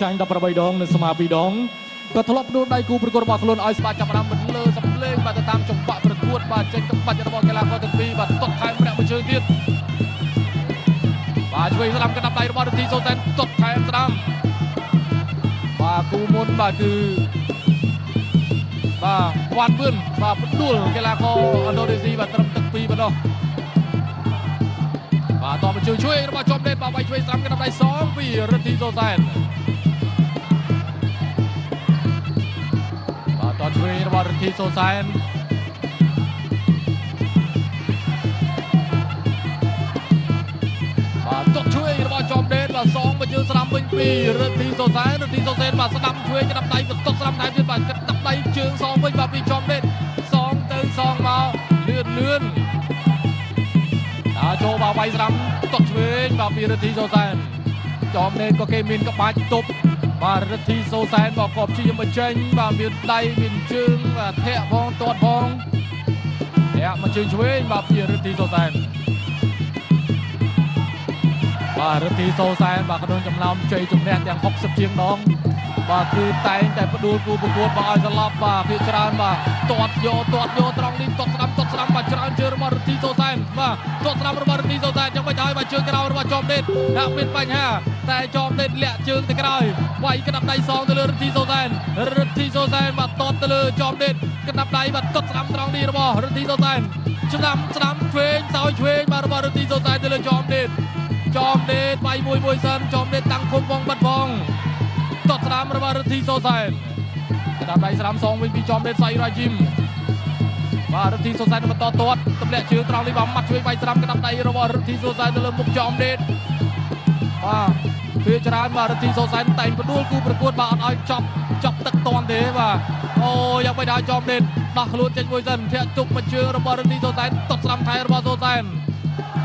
ចាញ់18ដងនៅសមា2ដងក៏ធ្លាប់ដួលដៃគូប្រកួតរបស់ខ្លួនឲ្យស្បាច់ចាប់ផ្ដើមមិនលើសំឡេងបាទទៅតាមចង្វាក់ប្រកួតបាទចេញក្បាច់របស់កីឡាករទាំងពីរបាទទាត់ថែមម្នាក់មួយជើងទៀតបាទជួយស្ដាំកណ្ដាប់ដៃរបស់រទ្ធីសូសែនទាត់ថែមស្ដាំបាទគូមុនបាទគឺបាទវ៉ាន់វឿនបាទផ្ដួលកីឡាករឥណ្ឌូនេស៊ីបាទត្រឹមទឹក2ប៉ុណ្ណោះបាទតបជួយរបស់ចំដេតបាទវាយជួយស្ដាំកណ្ដាប់ដៃសងពីរទ្ធីសូសែនបាទតបជួយរបស់រទ្ធីសូសែនបាទតបជួយរបស់ចំដេតបាទសងមកជើងស្ដាំវិញពីរទ្ធីសូសែនបាទស្ដាំជួយកណ្ដាប់ដៃបន្ទប់ស្ដាំថែមទៀតបាទកណ្ដាប់ដៃជើងសងវិញបាទពីចំដេតសងទៅសងមកលឿនចូលបាទវាយស្ដាំតក់ឆ្វេងបាទពីរទ្ធីសូសែនចំដេតក៏គេមានក្បាច់ទប់បាទរទ្ធីសូសែនបាទក៏ព្យាយាមបញ្ចេញបាទមានដៃមានជើងបាទធាក់ផងទាត់ផងធាក់មកជើងឆ្វេងបាទពីរទ្ធីសូសែនបាទរទ្ធីសូសែនបាទក្នុងចំណោមជ័យជំនះទាំង60ជាងដងបាទគឺតែងតែផ្ដួលគូប្រកួតបាទឲ្យស្លាប់បាទភាគច្រើនបាទទាត់យកត្រង់នេះទាត់ស្ដាំបាទច្រើនជើងរបស់រទ្ធីសូសែនបាទទាត់ស្ដាំរបស់រទ្ធីសូសែនយ៉ាងមិនហើយបាទជើងក្រោយរបស់ចំដេតហាក់មានបញ្ហាតែចំដេតលាក់ជើងទៅក្រោយវាយកណ្ដាប់ដៃសងទៅលើរទ្ធីសូសែនបាទទាត់ទៅលើចំដេតកណ្ដាប់ដៃបាទទាត់ស្ដាំត្រង់នេះរបស់រទ្ធីសូសែនស្ដាំឆ្វេងសោយឆ្វេងបាទរបស់រទ្ធីសូសែនទៅលើចំដេតវាយមួយសិនចំដេតតាំងគុំផងបាត់ផងទាត់ស្ដាំរបស់រទ្ធីសូសែនកណ្ដាប់ដៃស្ដាំសងវិញពីចំដេតសៃរ៉ាជីមបាទរទ្ធីសូសែនបន្តទាត់ទម្លាក់ជើងត្រង់នេះបាទម៉ាត់ជួយវាយស្ដាំកណ្ដាប់ដៃរបស់រទ្ធីសូសែនទៅលើមុខចំដេតបាទវាច្រើនបាទរទ្ធីសូសែនតែងផ្ដួលគូប្រកួតបាទអត់ឲ្យចាប់ទឹកតាន់ទេបាទអូយ៉ាងមិនដល់ចំដេតដោះខ្លួនចេញមួយសិនធាក់ជុកមកជើងរបស់រទ្ធីសូសែនទាត់ស្ដាំថែរបស់សូសែន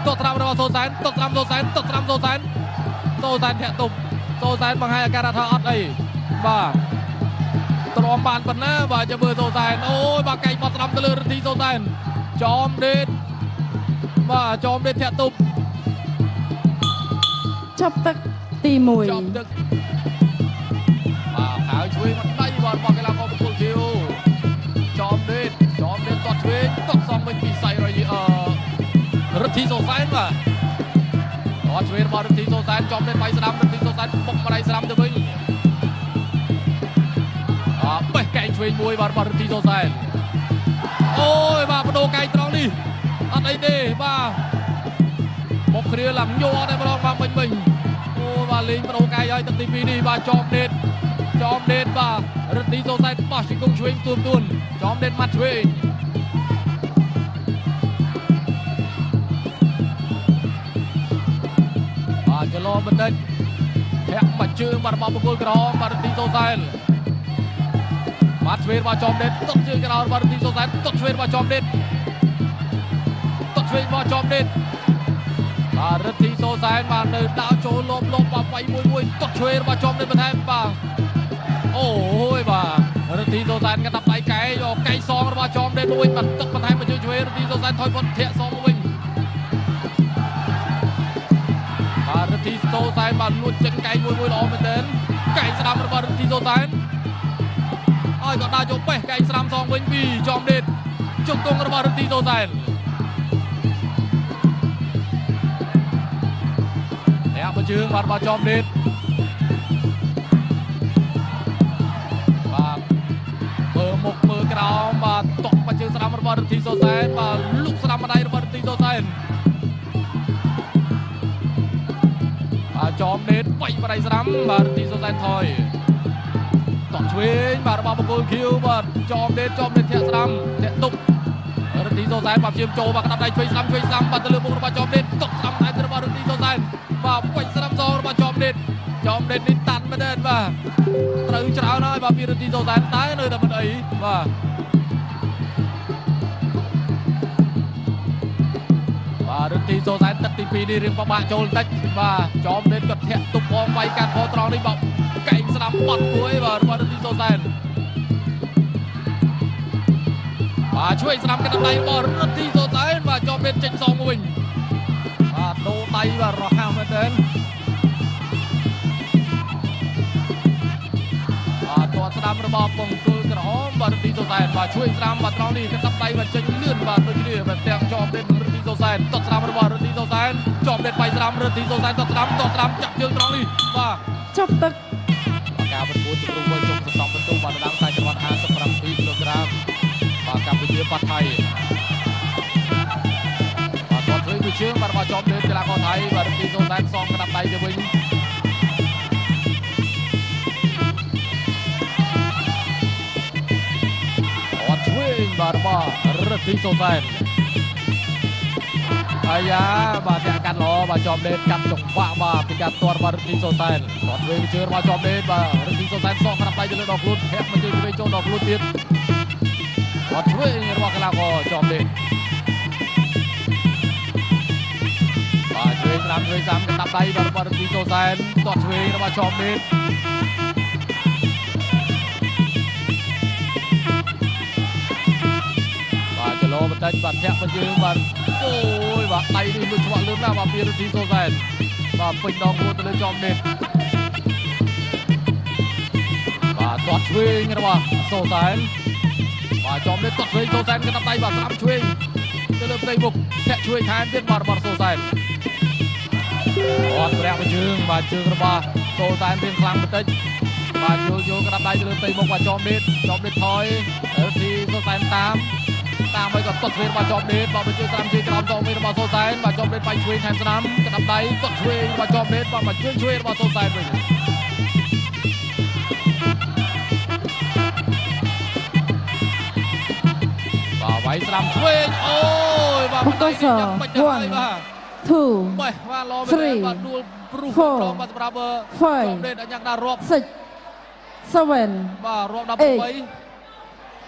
ទាត់ស្ដាំរបស់សូសែនធាក់ទប់សូសែនបង្ហាញអាការថាអត់អីបាទទ្រាំបានប៉ុណ្ណាបាទចាំមើលសូសែនអូយបាទកែងបត់ស្ដាំទៅលើរទ្ធីសូសែនចំដេតធាក់ទប់ចាប់ទឹកទី1ចាប់ទឹកបាទខៅជួយមកដៃបាទរបស់កីឡាករប្រគល់គីវចំដេតទាត់ឆ្វេងទាត់សងវិញពីសៃររទ្ធីសូសែនបាទទាត់ឆ្វេងរបស់រទ្ធីសូសែនចំដេតវាយស្ដាំរទ្ធីសូសែនបុកមកដៃស្ដាំទៅវិញបេះកែងឆ្វេងមួយបាទរបស់រទ្ធីសូសែនអូយបាទបដូរកែងត្រង់នេះអត់អីទេបាទបុកគ្រាឡើងញ័រតែម្ដងបាទមិញអូបាទលេងបដូរកែងឲ្យទឹកទី2នេះបាទចំដេតបាទរទ្ធីសូសែនបោះជង្គង់ឆ្វេងទួនចំដេតម៉ាត់ឆ្វេងបាទចលោបណ្ឌិតធាក់មកជើងបាទរបស់បង្គោលក្រហមបាទរទ្ធីសូសែនបាទឆ្វេងរបស់ចំដេតទាត់ជើងក្រោយរបស់រទ្ធីសូសែនទាត់ឆ្វេងរបស់ចំដេតបាទរទ្ធីសូសែនបាននៅដើរចូលលបបាទវាយមួយទាត់ឆ្វេងរបស់ចំដេតបន្ថែមបាទអូយបាទរទ្ធីសូសែនកណ្ដាប់ដៃកែងសងរបស់ចំដេតមួយបាទទឹកបន្ថែមមកជើងឆ្វេងរទ្ធីសូសែនថយប៉ុនធាក់សងមកវិញបាទរទ្ធីសូសែនបានលួចចិនកែងមួយល្អមែនទែនកែងស្ដាំរបស់រទ្ធីសូសែនហើយក៏ដើរចូលបេះកែងស្ដាំសងវិញពីចំដេតជង្គង់របស់រទ្ធីសូសែនអ្នកមកជើងបាទរបស់ចំដេតបាទមើលមុខមើលក្រោមបាទតក់មកជើងស្ដាំរបស់រទ្ធីសូសែនបាទលុកស្ដាំម្ដាយរបស់រទ្ធីសូសែនបាទចំដេតវាយម្ដាយស្ដាំបាទរទ្ធីសូសែនថយតក់ឆ្វេងបាទរបស់បង្គោលខៀវបាទចំដេតធាក់ស្ដាំធាក់ទប់រទ្ធីសូសែនបាទព្យាយាមចូលបាទកណ្ដាប់ដៃឆ្វេងស្ដាំបាទទៅលើមុខរបស់ចំដេតតក់ស្ដាំថែមរបស់រទ្ធីសូសែនបាទវាយស្ដាំសងរបស់ចំដេតនេះតាន់មែនទេបាទត្រូវច្រើនហើយបាទពីរទ្ធីសូសែនតែនៅតែមិនអីបាទរទ្ធីសូសែនទឹកទី2នេះរៀងពិបាកចូលបន្តិចបាទចំដេតក៏ធាក់ទប់ផងវាយកាត់ផងត្រង់នេះបាទកែងស្ដាំបត់មួយបាទរបស់រទ្ធីសូសែនបាទជួយស្ដាំកណ្ដាប់ដៃរបស់រទ្ធីសូសែនបាទចំដេតចេញសងវិញបាទដូរដៃបាទរហ័សមែនទែន มระบอบมงกุฎกระหอบาร์ตีโซแซนมาช่วยสนามบาตรองนี่กระตับไปมาเจนเลื่อนบาร์ตีแบบเตียงจอมเด็ดรตีโซแซนตัดสนามระบอบรตีโซแซนจอมเด็ดไปสนามรตีโซแซนตัดสนามจับเชือกตรองนี่ว่า ចប់ទឹក การประกวดจะรู้ว่าจบสองประตูบาร์ดังสายจังหวัด57 กิโลกรัมบาร์กัมพูชีปัตไทยบาร์ตอดช่วยมือเชื่อมบาร์มาจอมเด็ดกีฬากอไทยบาร์ตีโซแซน2กระดับไปจะวิ่งรตีโซแซนอายาบาดจากการล้อบาจอมเด็ดกับจงฟ้าบาเป็นการตัวบารตีโซแซนตอดเวงเชื่อมาจอมเด็ดบารตีโซแซน2กระดับไปจะเล่นดอกลุ้นแทบมาเจอที่ไปโจดอกลุ้นติดตอดช่วยระหว่างกลางก็จอมเด็ดบาช่วย3กระดับไปบารตีโซแซนตอดช่วยระหว่างจอมเด็ดโลบันไดบันแทะบันยืนบันโอ้ยบันไดนี่มันชวะลืมหน้าบันเปียร์ทีโซแซนบันปิงดองกูตะเลยจอมเด็ดบันตอดช่วยกันวะโซแซนบันจอมเด็ดตอดช่วยโซแซนกันตั้งใจบัน3ช่วยจะเริ่มได้บุกแทะช่วยแทนเด็ดบันโซแซนบอลแรงไปจึงบันจึงกันวะโซแซนเป็นคลังบันไดบันโยกันตั้งใจจะเริ่มได้บุกบันจอมเด็ดถอยทีโซแซนตามไปกับต้นเทรนมาจอมเด็ดมาไปช่วยสนามช่วยกระดำจอมเด็ดมาโซแซนมาจอมเด็ดไปช่วยแทนสนามกระดำได้ต้นเทรนมาจอมเด็ดมาช่วยมาโซแซนไปมาไว้สนามช่วยโอ้ยมาไม่ได้ยังไม่ได้มา 2 ไปมารอไปเลยมาดูปรูฟรองมาสปราเบอร์จอมเด็ดยังได้รอบ 6 7 มารอบดับไป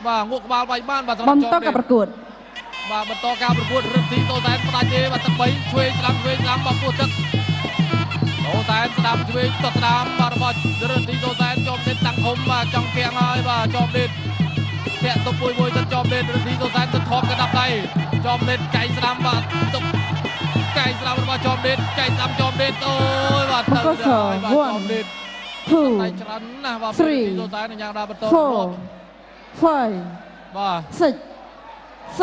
มางกบาลไปบ้านมาสำหรับ បំ จอ ត ม ក เด็ ការ ด ប្រកួត มาบรรทอการประกวดเรื่องที่โตแซนปลายเจมาตั้งใบช่วยสนามมาพูดจัดโตแซนสนามช่วยตัดสนามมาระบาดเรื่องที่โตแซนจอมเด็ดตั้งคมมาจังเกียงเลยมาจอมเด็ดแกะตัวปุยจนจอมเด็ดเรื่องที่โตแซนจะทอมกระดับไปจอมเด็ดไก่สนามมาตกไก่สนามมาจอมเด็ดไก่ตามจอมเด็ดโอ้ยมาตั้งได้มาจอมเด็ดในฉะนั้นนะว่าที่โตแซนยังได้บรรทอ 4 5 มา 6 7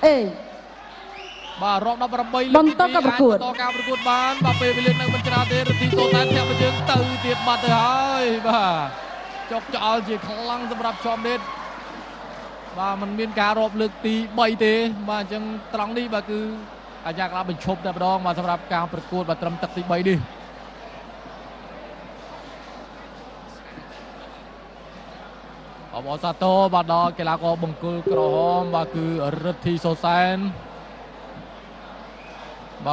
8 บารอบนับประบาย บอลโต๊ะการประกวด ต่อการประกวดบ้านบาเปไปเล่นนักบัญชาเดรทีโซแซนแทบไปเจอตื่นเตียบมาเตอร์บ้าจบจะเอาจีคลังสำหรับจอมเด็ดบ้ามันมีการรอบลึกตีใบเตะบ้าจังตรังนี้บ้าคืออาจารย์เราเป็นชมแต่ประดองมาสำหรับการประกวดบ้าตรำตักตีใบดิอบอสโตบาดอกีฬากบังกุลกระหอมบาคือรทีโซแซนบ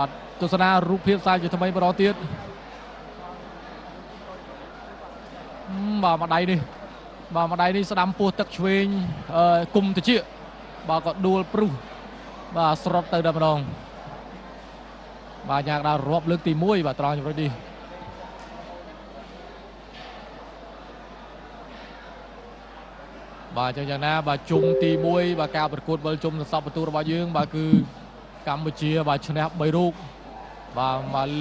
าตุสนารูปเพียบสายอยู่ทำไมบารอเตียดบามาได้นี่สนามปูตักชเวงกุมตะเชี่ยบาก็ดูปรูบาสรดเตอร์ดำรองบาอยากได้รอบลึกตีมวยบาตรองอยู่ดีบาจังอย่างนั้นบาจุ่มตีมวยบาการประกวดบอลจุ่มสับประตูระบายยืงบาคือกัมพูชีบาชนะใบรูกบามาเล